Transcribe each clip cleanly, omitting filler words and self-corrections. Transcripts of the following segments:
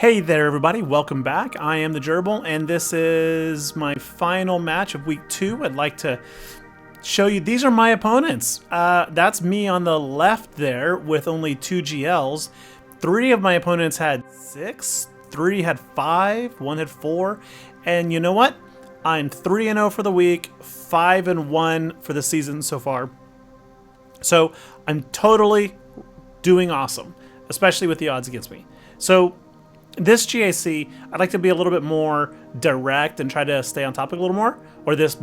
Hey there everybody, welcome back. I am the Gerbil and this is my final match of week 2. I'd like to show you, these are my opponents. That's me on the left there with only 2 GLs. 3 of my opponents had 6, 3 had 5, 1 had 4. And you know what? I'm 3-0 for the week, 5-1 for the season so far. So I'm totally doing awesome, especially with the odds against me. So this GAC, I'd like to be a little bit more direct and try to stay on topic a little more, or this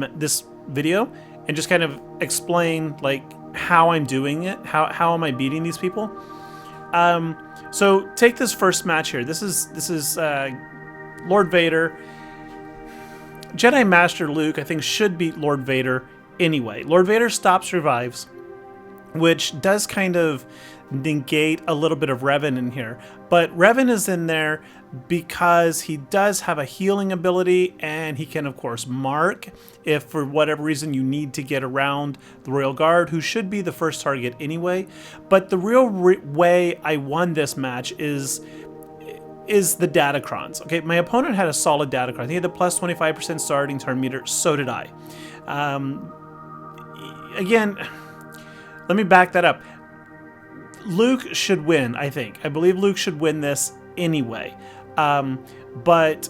video, and just kind of explain like how I'm doing it, how am I beating these people. So take this first match here. This is Lord Vader. Jedi Master Luke, I think, should beat Lord Vader anyway. Lord Vader stops revives, which does kind of negate a little bit of Revan in here. But Revan is in there because he does have a healing ability, and he can, of course, mark if for whatever reason you need to get around the Royal Guard, who should be the first target anyway. But the real way I won this match is the datacrons. Okay, my opponent had a solid datacron. He had the plus 25% starting turn meter, so did I. Again, let me back that up. Luke should win, I think. I believe Luke should win this anyway. But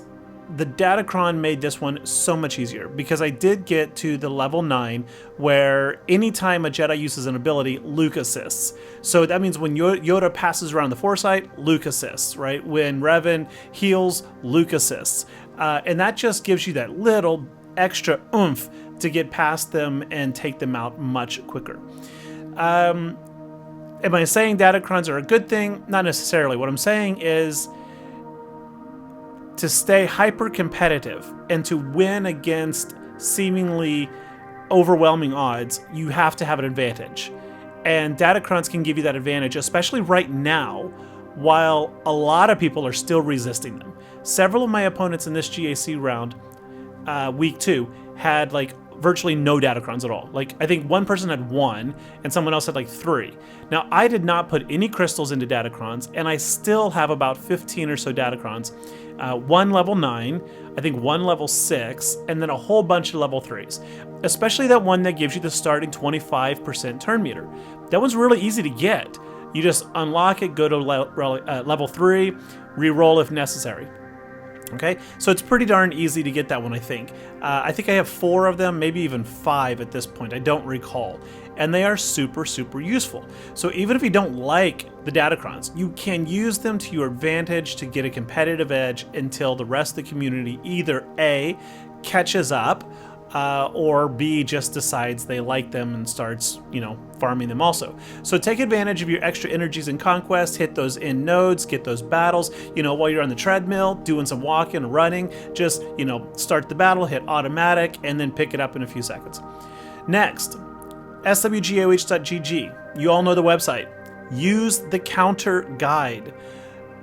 the datacron made this one so much easier because I did get to the level 9 where anytime a Jedi uses an ability, Luke assists. So that means when Yoda passes around the foresight, Luke assists, right? When Revan heals, Luke assists. And that just gives you that little extra oomph to get past them and take them out much quicker. Am I saying datacrons are a good thing? Not necessarily. What I'm saying is to stay hyper competitive and to win against seemingly overwhelming odds, you have to have an advantage. And datacrons can give you that advantage, especially right now, while a lot of people are still resisting them. Several of my opponents in this GAC round, week 2, had like virtually no datacrons at all. Like, I think one person had 1 and someone else had like 3. Now, I did not put any crystals into datacrons, and I still have about 15 or so datacrons. 1 level 9, I think 1 level 6, and then a whole bunch of level 3s. Especially that one that gives you the starting 25% turn meter. That one's really easy to get. You just unlock it, go to level 3, re-roll if necessary. Okay, so it's pretty darn easy to get that one, I think. I think I have 4 of them, maybe even 5 at this point. I don't recall. And they are super, super useful. So even if you don't like the datacrons, you can use them to your advantage to get a competitive edge until the rest of the community either A, catches up, or B, just decides they like them and starts, farming them also. So take advantage of your extra energies in Conquest, hit those end nodes, get those battles, while you're on the treadmill, doing some walking, running, just, start the battle, hit automatic, and then pick it up in a few seconds. Next, swgoh.gg. You all know the website. Use the counter guide.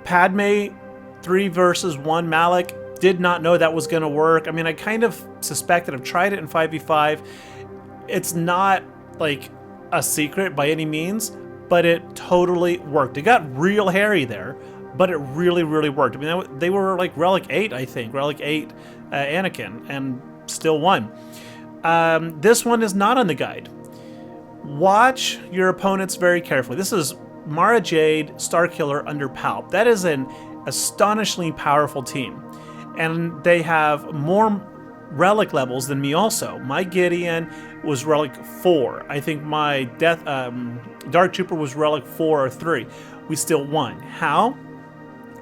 Padme 3 versus 1 Malak. Did not know that was going to work. I mean, I kind of suspected. I've tried it in 5v5. It's not like a secret by any means, but it totally worked. It got real hairy there, but it really, really worked. I mean, they were like Relic 8, I think. Relic 8 Anakin, and still won. This one is not on the guide. Watch your opponents very carefully. This is Mara Jade, Starkiller under Palp. That is an astonishingly powerful team. And they have more relic levels than me also. My Gideon was relic 4. I think my Dark Trooper was relic 4 or 3. We still won. How?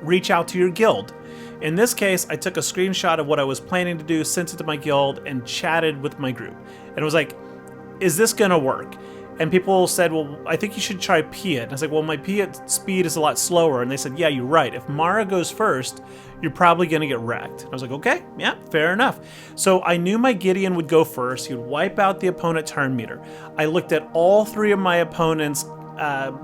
Reach out to your guild. In this case, I took a screenshot of what I was planning to do, sent it to my guild, and chatted with my group. And it was like, is this gonna work? And people said, well, I think you should try Piett. And I was like, well, my Piett speed is a lot slower. And they said, yeah, you're right. If Mara goes first, you're probably going to get wrecked. And I was like, okay, yeah, fair enough. So I knew my Gideon would go first. He would wipe out the opponent turn meter. I looked at all 3 of my opponents'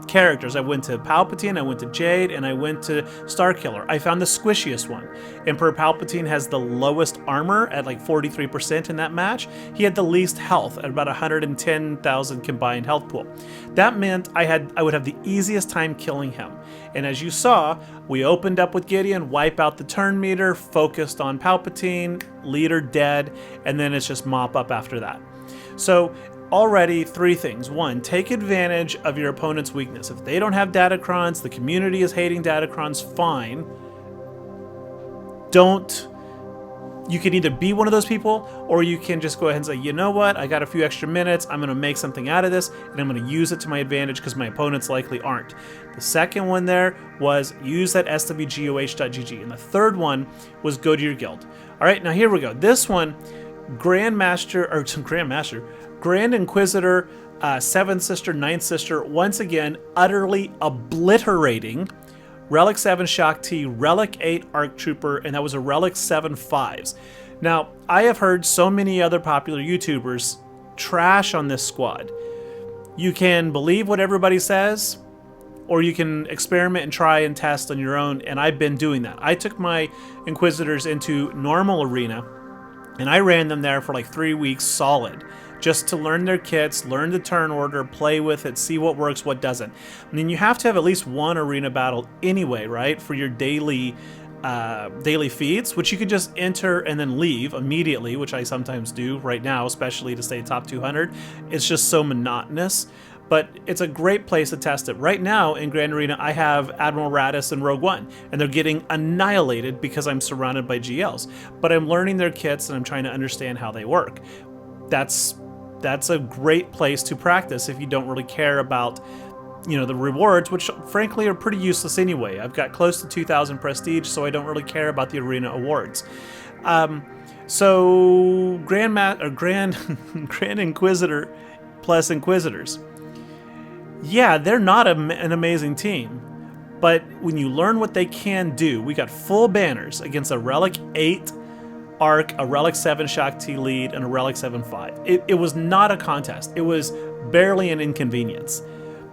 characters. I went to Palpatine, I went to Jade, and I went to Starkiller. I found the squishiest one. Emperor Palpatine has the lowest armor at like 43% in that match. He had the least health at about 110,000 combined health pool. That meant I would have the easiest time killing him. And as you saw, we opened up with Gideon, wipe out the turn meter, focused on Palpatine, leader dead, and then it's just mop up after that. So already 3 things. 1, take advantage of your opponent's weakness. If they don't have datacrons, the community is hating datacrons, fine. You can either be one of those people, or you can just go ahead and say, you know what, I got a few extra minutes, I'm going to make something out of this, and I'm going to use it to my advantage because my opponents likely aren't. The second one there was use that swgoh.gg, and the third one was go to your guild. All right, now here we go. This one, Grand Inquisitor, 7th Sister, 9th Sister, once again, utterly obliterating Relic 7 Shaak T, Relic 8 ARC Trooper, and that was a Relic 7 5s. Now, I have heard so many other popular YouTubers trash on this squad. You can believe what everybody says, or you can experiment and try and test on your own, and I've been doing that. I took my Inquisitors into normal arena, and I ran them there for like 3 weeks solid, just to learn their kits, learn the turn order, play with it, see what works, what doesn't. I mean, you have to have at least one arena battle anyway, right, for your daily feats, which you could just enter and then leave immediately, which I sometimes do right now, especially to stay top 200. It's just so monotonous, but it's a great place to test it. Right now in Grand Arena, I have Admiral Raddus and Rogue One, and they're getting annihilated because I'm surrounded by GLs. But I'm learning their kits, and I'm trying to understand how they work. That's a great place to practice if you don't really care about, the rewards, which frankly are pretty useless anyway. I've got close to 2,000 prestige, so I don't really care about the arena awards. So Grand Inquisitor plus Inquisitors. Yeah, they're not an amazing team, but when you learn what they can do, we got full banners against a Relic 8 ARC, a Relic 7 Shaak T lead, and a Relic 7 5. It was not a contest. It was barely an inconvenience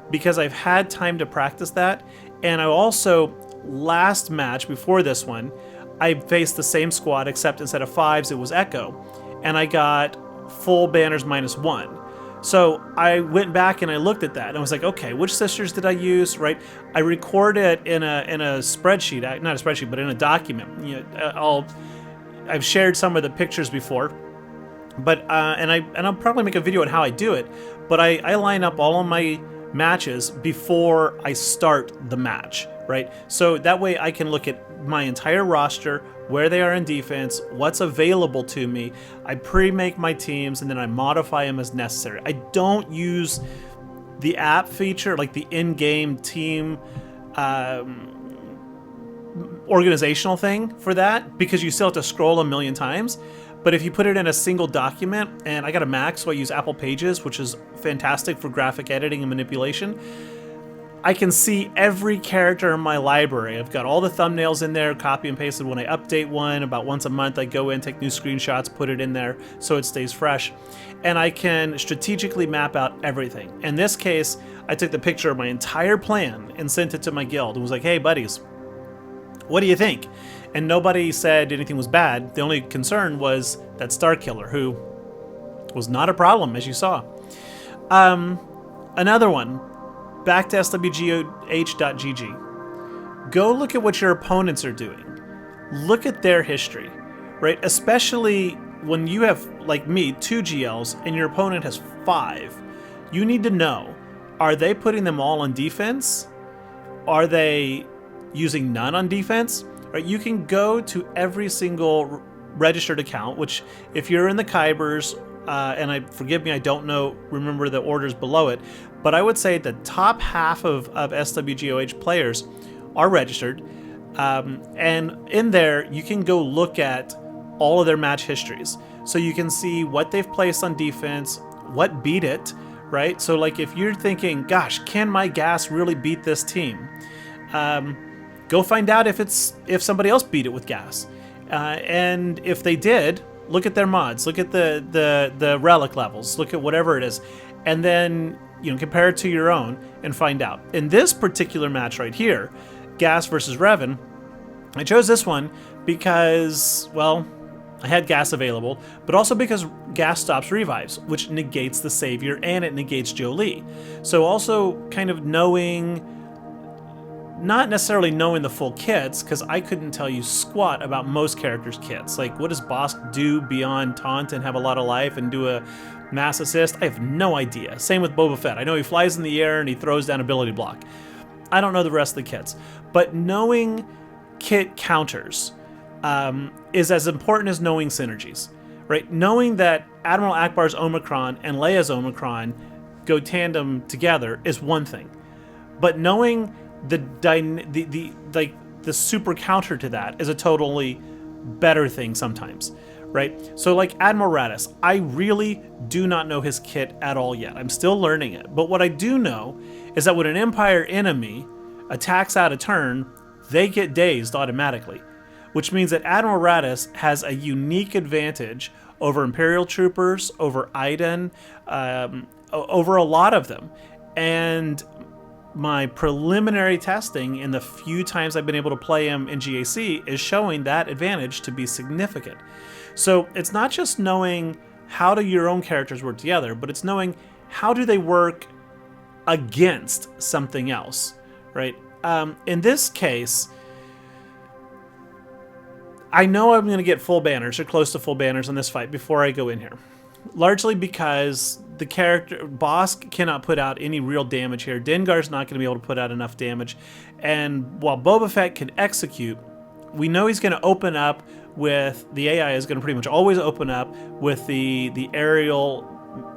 because I've had time to practice that. And I also, last match before this one, I faced the same squad, except instead of 5s, it was Echo. And I got full banners -1. So I went back and I looked at that and I was like, okay, which sisters did I use, right? I recorded it in a spreadsheet, not a spreadsheet, but in a document. I've shared some of the pictures before, but and I'll probably make a video on how I do it. But I line up all of my matches before I start the match, right? So that way I can look at my entire roster, where they are in defense, what's available to me. I pre-make my teams and then I modify them as necessary. I don't use the app feature, like the in-game team organizational thing for that, because you still have to scroll a million times. But if you put it in a single document, and I got a Mac, so I use Apple Pages, which is fantastic for graphic editing and manipulation, I can see every character in my library. I've got all the thumbnails in there, copy and pasted when I update one. About once a month, I go in, take new screenshots, put it in there so it stays fresh. And I can strategically map out everything. In this case, I took the picture of my entire plan and sent it to my guild. It was like, hey, buddies, what do you think? And nobody said anything was bad. The only concern was that Starkiller, who was not a problem, as you saw. Another one, back to swgoh.gg. Go look at what your opponents are doing. Look at their history, right? Especially when you have, like me, 2 GLs and your opponent has 5. You need to know, are they putting them all on defense? Are they using none on defense? Right, you can go to every single registered account, which if you're in the Kybers, and forgive me, I don't remember the orders below it, but I would say the top half of SWGOH players are registered, and in there you can go look at all of their match histories. So you can see what they've placed on defense, what beat it, right? So like if you're thinking, gosh, can my gas really beat this team? Go find out if somebody else beat it with gas, and if they did, look at their mods, look at the relic levels, look at whatever it is, and then compare it to your own and find out. In this particular match right here, Gas versus Revan, I chose this one because, well, I had Gas available, but also because Gas stops revives, which negates the Savior and it negates Jolee. So also kind of knowing, not necessarily knowing the full kits, because I couldn't tell you squat about most characters' kits. Like, what does Bossk do beyond taunt and have a lot of life and do a mass assist? I have no idea. Same with Boba Fett. I know he flies in the air and he throws down ability block. I don't know the rest of the kits. But knowing kit counters is as important as knowing synergies, right? Knowing that Admiral Ackbar's Omicron and Leia's Omicron go tandem together is one thing, but knowing the super counter to that is a totally better thing sometimes, right? So like Admiral Raddus, I really do not know his kit at all yet. I'm still learning it, but what I do know is that when an Empire enemy attacks out of turn, they get dazed automatically, which means that Admiral Raddus has a unique advantage over Imperial troopers, over Iden, over a lot of them. And my preliminary testing in the few times I've been able to play him in GAC is showing that advantage to be significant. So it's not just knowing how do your own characters work together, but it's knowing how do they work against something else, right? In this case, I know I'm going to get full banners or close to full banners in this fight before I go in here. Largely because the character Bossk cannot put out any real damage here. Dengar's not going to be able to put out enough damage. And while Boba Fett can execute, we know he's going to open up with the AI is going to pretty much always open up with the aerial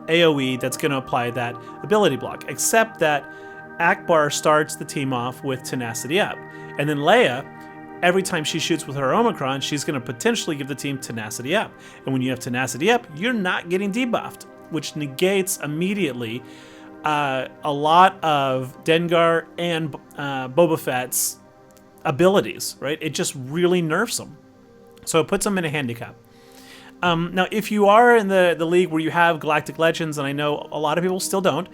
AoE that's going to apply that ability block. Except that Ackbar starts the team off with Tenacity Up. And then Leia, every time she shoots with her Omicron, she's going to potentially give the team Tenacity Up. And when you have Tenacity Up, you're not getting debuffed, which negates immediately a lot of Dengar and Boba Fett's abilities, right? It just really nerfs them. So it puts them in a handicap. Now, if you are in the league where you have Galactic Legends, and I know a lot of people still don't,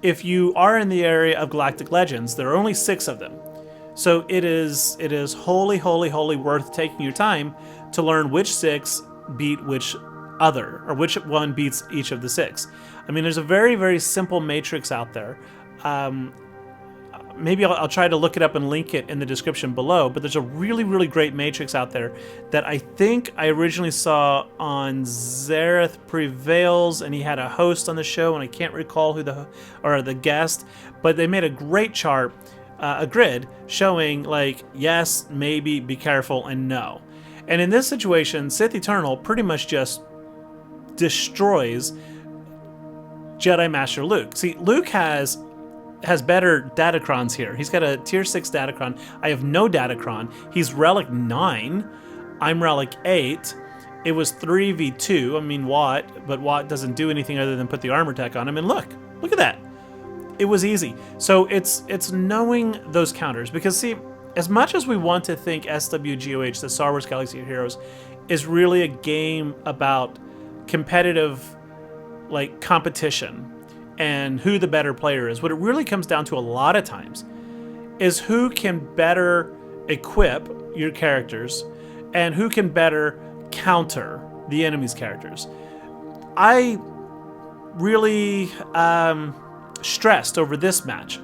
if you are in the area of Galactic Legends, there are only 6 of them. So it is wholly worth taking your time to learn which 6 beat which other, or which one beats each of the 6. I mean, there's a very, very simple matrix out there. Maybe I'll try to look it up and link it in the description below, but there's a really, really great matrix out there that I think I originally saw on Zareth Prevails, and he had a host on the show, and I can't recall who the guest, but they made a great chart, a grid showing like yes, maybe, be careful, and no. And in this situation, Sith Eternal pretty much just destroys Jedi Master Luke. See, Luke has better datacrons here. He's got a tier 6 datacron. I have no datacron. He's relic 9. I'm relic 8. It was 3v2. I mean, Watt, but Watt doesn't do anything other than put the armor tech on him. And look at that. It was easy. So it's knowing those counters, because see, as much as we want to think SWGOH, the Star Wars Galaxy of Heroes, is really a game about competitive, like, competition and who the better player is, what it really comes down to a lot of times is who can better equip your characters and who can better counter the enemy's characters. I really stressed over this match.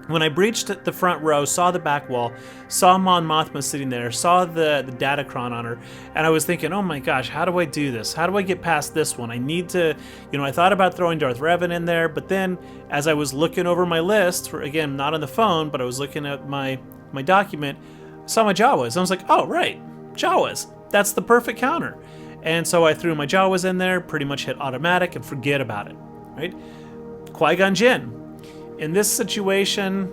When I breached the front row, saw the back wall, saw Mon Mothma sitting there, saw the datacron on her, and I was thinking, oh my gosh, how do I do this? How do I get past this one? I need to, I thought about throwing Darth Revan in there, but then as I was looking over my list, again, not on the phone, but I was looking at my document, I saw my Jawas. I was like, oh, right, Jawas. That's the perfect counter. And so I threw my Jawas in there, pretty much hit automatic and forget about it, right? Qui-Gon Jinn. In this situation,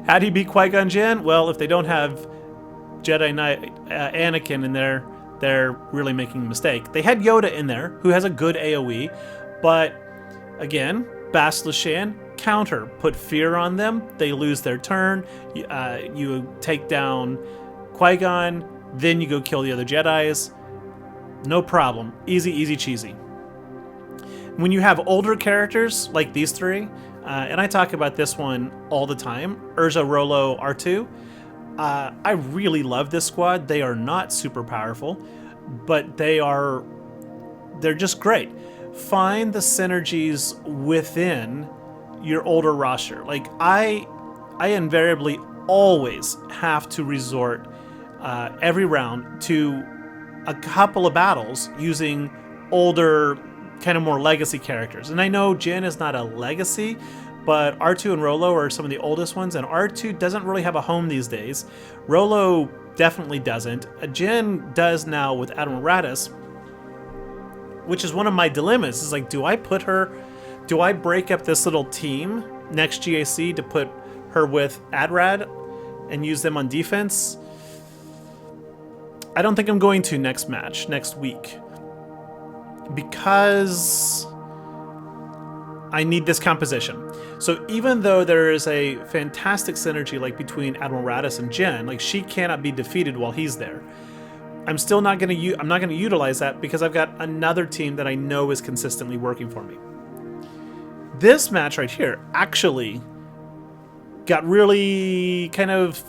how do you beat Qui-Gon Jinn? Well, if they don't have Jedi Knight Anakin in there, they're really making a mistake. They had Yoda in there, who has a good AoE, but again, Bastila Shan, counter, put fear on them, they lose their turn, you take down Qui-Gon, then you go kill the other Jedis. No problem. Easy, easy cheesy. When you have older characters like these three, and I talk about this one all the time, Erso, Rolo, R2, I really love this squad. They are not super powerful, but they're just great. Find the synergies within your older roster. Like I invariably always have to resort every round to a couple of battles using older, kind of more legacy characters. And I know Jinn is not a legacy, but R2 and Rolo are some of the oldest ones, and R2 doesn't really have a home these days. Rolo definitely doesn't. Jinn does now with Admiral Raddus, which is one of my dilemmas. Is like, do I break up this little team next GAC to put her with Adrad and use them on defense? I don't think I'm going to next week, because I need this composition. So even though there is a fantastic synergy like between Admiral Raddus and Jinn, like she cannot be defeated while he's there, I'm still not going to utilize that because I've got another team that I know is consistently working for me. This match right here actually got really kind of,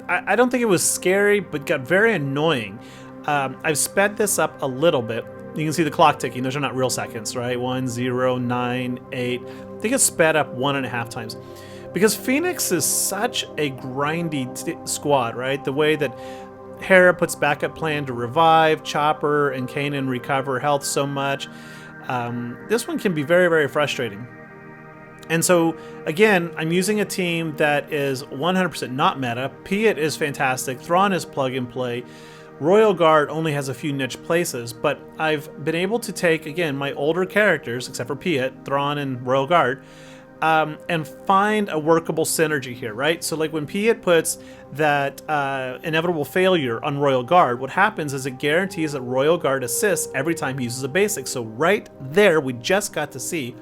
I don't think it was scary, but got very annoying. I've sped this up a little bit. You can see the clock ticking. Those are not real seconds, right? 1, 0, 9, 8. I think it's sped up 1.5 times. Because Pheonix is such a grindy squad, right? The way that Hera puts backup plan to revive, Chopper and Kanan recover health so much. This one can be very, very frustrating. And so, again, I'm using a team that is 100% not meta. Piett is fantastic. Thrawn is plug and play. Royal Guard only has a few niche places, but I've been able to take, again, my older characters, except for Piett, Thrawn, and Royal Guard, and find a workable synergy here, right? So like when Piett puts that inevitable failure on Royal Guard, what happens is it guarantees that Royal Guard assists every time he uses a basic. So right there, we just got to see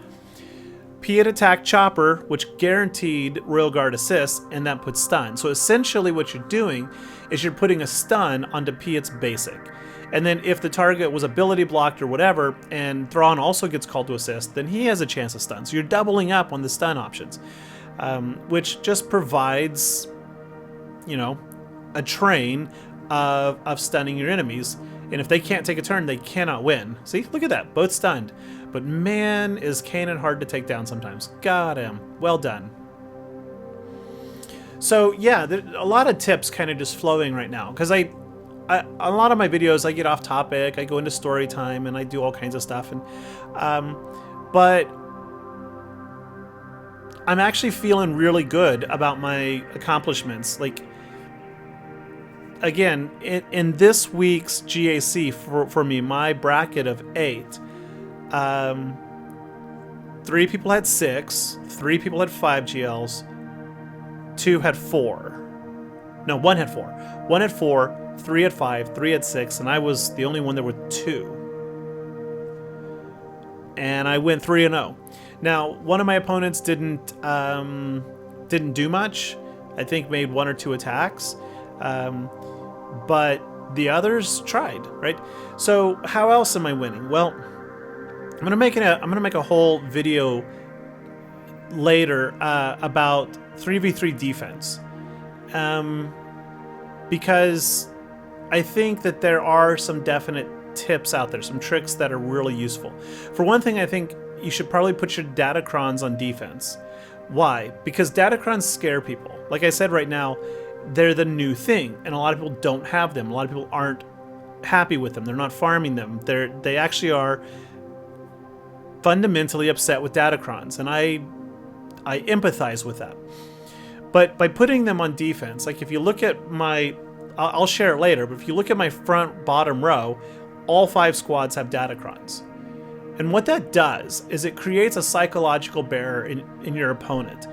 Piett attack Chopper, which guaranteed Royal Guard assists, and that puts stun. So essentially what you're doing is you're putting a stun onto Piett's basic. And then if the target was ability blocked or whatever, and Thrawn also gets called to assist, then he has a chance of stun. So you're doubling up on the stun options, which just provides, you know, a train of stunning your enemies. And if they can't take a turn, they cannot win. See, look at that, both stunned. But man, is Kanan hard to take down sometimes. Got him. Well done. So yeah, a lot of tips kind of just flowing right now, because a lot of my videos, I get off topic, I go into story time, and I do all kinds of stuff. And but I'm actually feeling really good about my accomplishments. Like, again, in this week's GAC for me, my bracket of 8, 3 people had 6, 3 people had 5 GLs, 2 had 4. No, 1 had 4. 1 had 4, 3 had 5, 3 had 6, and I was the only one there with 2. And I went 3-0. Now, one of my opponents didn't do much. I think made 1 or 2 attacks. But the others tried, right? So how else am I winning? Well, I'm gonna make a whole video later about 3v3 defense, because I think that there are some definite tips out there, some tricks that are really useful. For one thing, I think you should probably put your datacrons on defense. Why? Because datacrons scare people. Like I said, right now, they're the new thing, and a lot of people don't have them. A lot of people aren't happy with them. They're not farming them. They actually are fundamentally upset with datacrons, and I empathize with that. But by putting them on defense, like if you look at my, I'll share it later, but if you look at my front bottom row, all 5 squads have datacrons. And what that does is it creates a psychological barrier in your opponent,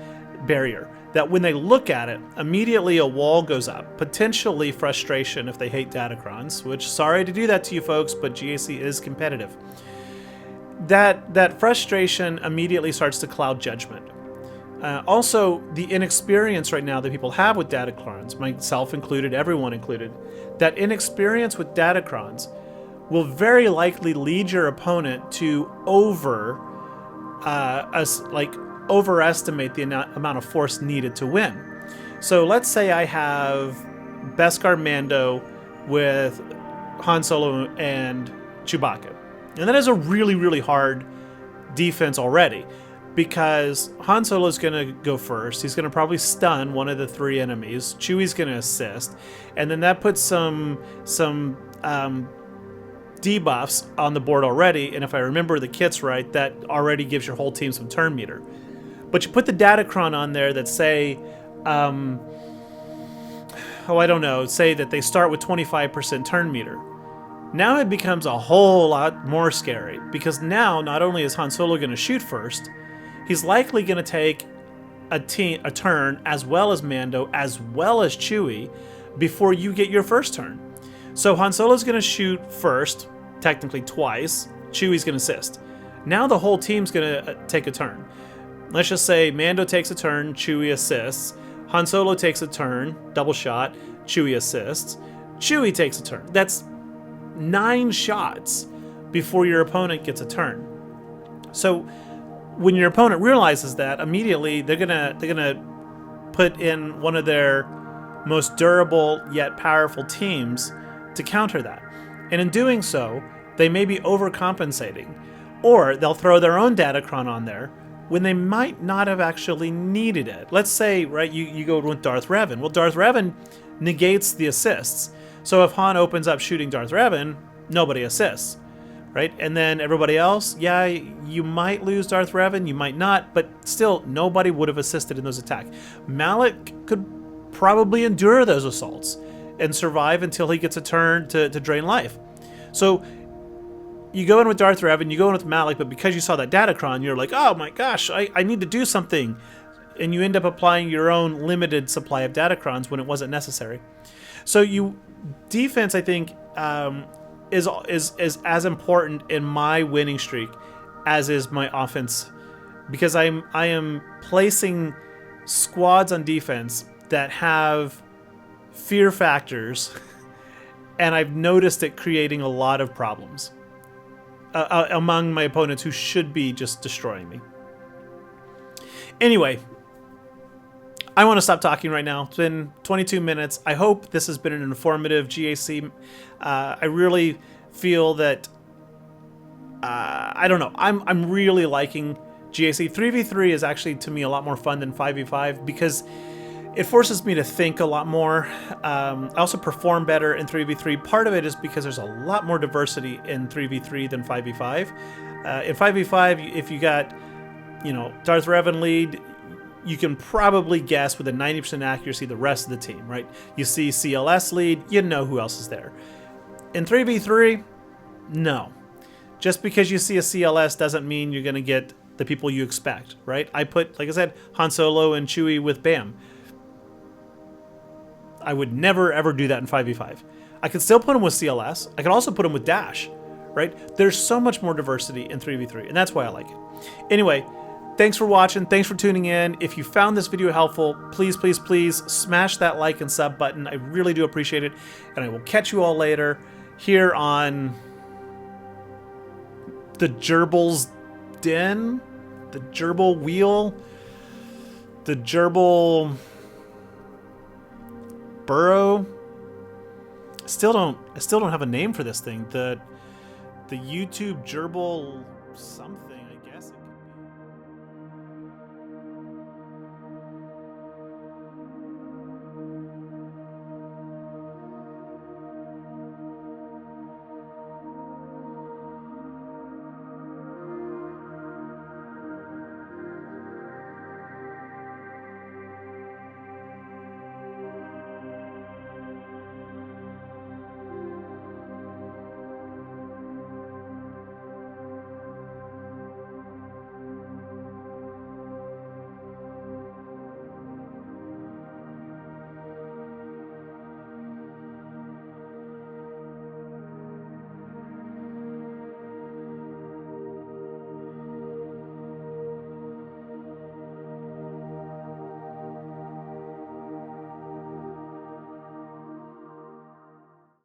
that when they look at it, immediately a wall goes up, potentially frustration if they hate datacrons, which, sorry to do that to you folks, but GAC is competitive. That frustration immediately starts to cloud judgment. Also, the inexperience right now that people have with datacrons, myself included, everyone included, that inexperience with datacrons will very likely lead your opponent to overestimate the amount of force needed to win. So let's say I have Beskar Mando with Han Solo and Chewbacca. And that is a really, really hard defense already, because Han Solo is going to go first. He's going to probably stun one of the 3 enemies. Chewie's going to assist. And then that puts some debuffs on the board already. And if I remember the kits right, that already gives your whole team some turn meter. But you put the Datacron on there that say, say that they start with 25% turn meter. Now it becomes a whole lot more scary, because now not only is Han Solo going to shoot first, he's likely going to take a turn, as well as Mando, as well as Chewie, before you get your first turn. So Han Solo's going to shoot first, technically twice. Chewie's going to assist. Now the whole team's going to take a turn. Let's just say Mando takes a turn, Chewie assists. Han Solo takes a turn, double shot, Chewie assists. Chewie takes a turn. That's 9 shots before your opponent gets a turn. So when your opponent realizes that, immediately they're gonna put in one of their most durable yet powerful teams to counter that. And in doing so, they may be overcompensating, or they'll throw their own Datacron on there when they might not have actually needed it. Let's say, right, you go with Darth Revan. Well, Darth Revan negates the assists. So if Han opens up shooting Darth Revan, nobody assists, right? And then everybody else, yeah, you might lose Darth Revan, you might not, but still, nobody would have assisted in those attacks. Malak could probably endure those assaults and survive until he gets a turn to drain life. So you go in with Darth Revan, you go in with Malak, but because you saw that Datacron, you're like, oh my gosh, I need to do something. And you end up applying your own limited supply of Datacrons when it wasn't necessary. So defense, I think, is as important in my winning streak as is my offense, because I am placing squads on defense that have fear factors, and I've noticed it creating a lot of problems among my opponents who should be just destroying me. Anyway, I want to stop talking right now. It's been 22 minutes. I hope this has been an informative GAC. I really feel that, I don't know, I'm really liking GAC. 3v3 is actually, to me, a lot more fun than 5v5 because it forces me to think a lot more. I also perform better in 3v3. Part of it is because there's a lot more diversity in 3v3 than 5v5. In 5v5, if you got, Darth Revan lead, you can probably guess with a 90% accuracy the rest of the team, right? You see CLS lead, you know who else is there. In 3v3, no. Just because you see a CLS doesn't mean you're going to get the people you expect, right? I put, like I said, Han Solo and Chewie with Bam. I would never, ever do that in 5v5. I could still put them with CLS. I could also put them with Dash, right? There's so much more diversity in 3v3, and that's why I like it. Anyway, thanks for watching. Thanks for tuning in. If you found this video helpful, please, please, please smash that like and sub button. I really do appreciate it. And I will catch you all later here on the Gerbil's Den, the Gerbil Wheel, the Gerbil Burrow. I still don't have a name for this thing. The YouTube Gerbil something.